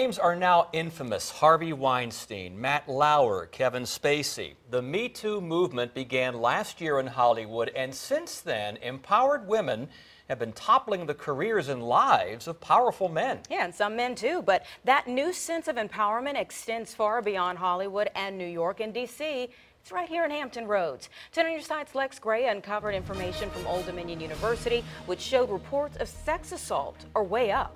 Names are now infamous. Harvey Weinstein, Matt Lauer, Kevin Spacey. The Me Too movement began last year in Hollywood, and since then, empowered women have been toppling the careers and lives of powerful men. Yeah, and some men too, but that new sense of empowerment extends far beyond Hollywood and New York and D.C. It's right here in Hampton Roads. 10 on your side's Lex Gray uncovered information from Old Dominion University, which showed reports of sex assault are way up.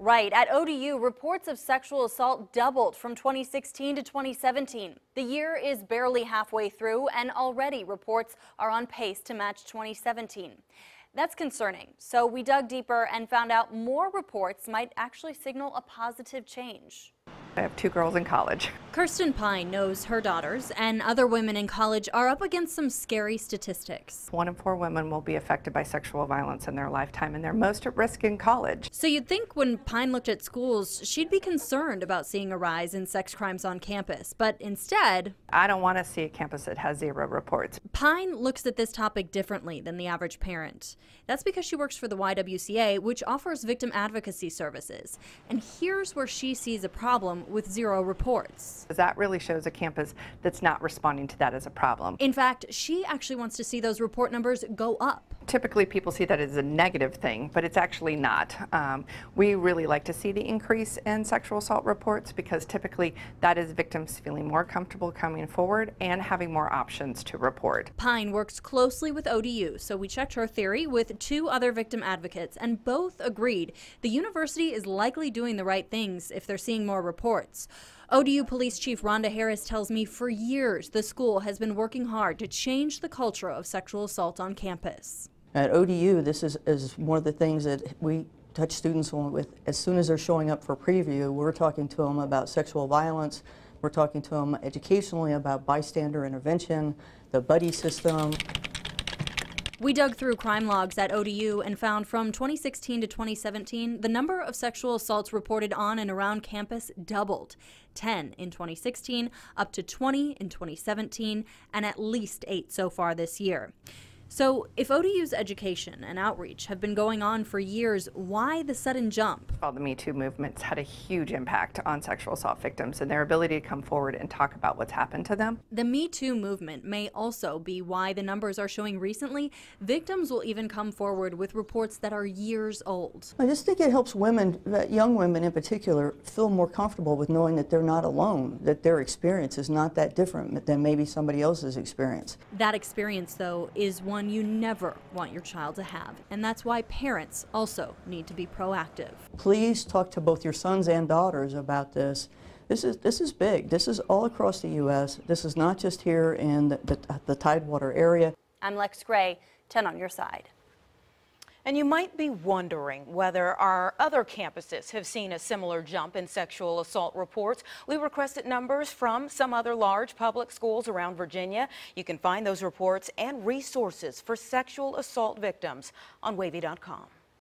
Right. At ODU, reports of sexual assault doubled from 2016 to 2017. The year is barely halfway through, and already reports are on pace to match 2017. That's concerning. So we dug deeper and found out more reports might actually signal a positive change. I have 2 girls in college. Kirsten Pine knows her daughters and other women in college are up against some scary statistics. 1 in 4 women will be affected by sexual violence in their lifetime, and they're most at risk in college. So you'd think when Pine looked at schools, she'd be concerned about seeing a rise in sex crimes on campus. But instead, I don't want to see a campus that has 0 reports. Pine looks at this topic differently than the average parent. That's because she works for the YWCA, which offers victim advocacy services. And here's where she sees a problem with 0 reports. That really shows a campus that's not responding to that as a problem. In fact, she actually wants to see those report numbers go up. Typically people see that as a negative thing, but it's actually not. We really like to see the increase in sexual assault reports because typically that is victims feeling more comfortable coming forward and having more options to report. Pine works closely with ODU, so we checked her theory with 2 other victim advocates, and both agreed the university is likely doing the right things if they're seeing more reports. ODU Police Chief Rhonda Harris tells me for years the school has been working hard to change the culture of sexual assault on campus. At ODU, this is one of the things that we touch students on with. As soon as they're showing up for preview, we're talking to them about sexual violence. We're talking to them educationally about bystander intervention, the buddy system. We dug through crime logs at ODU and found from 2016 to 2017, the number of sexual assaults reported on and around campus doubled. 10 in 2016, up to 20 in 2017, and at least 8 so far this year. So if ODU's education and outreach have been going on for years, why the sudden jump? All the Me Too movements had a huge impact on sexual assault victims and their ability to come forward and talk about what's happened to them. The Me Too movement may also be why the numbers are showing recently victims will even come forward with reports that are years old. I just think it helps women, young women in particular, feel more comfortable with knowing that they're not alone, that their experience is not that different than maybe somebody else's experience. That experience, though, is one you never want your child to have, and that's why parents also need to be proactive. Please talk to both your sons and daughters about this. This is big. This is all across the U.S. This is not just here in the Tidewater area. I'm Lex Gray, 10 on your side. And you might be wondering whether our other campuses have seen a similar jump in sexual assault reports. We requested numbers from some other large public schools around Virginia. You can find those reports and resources for sexual assault victims on wavy.com.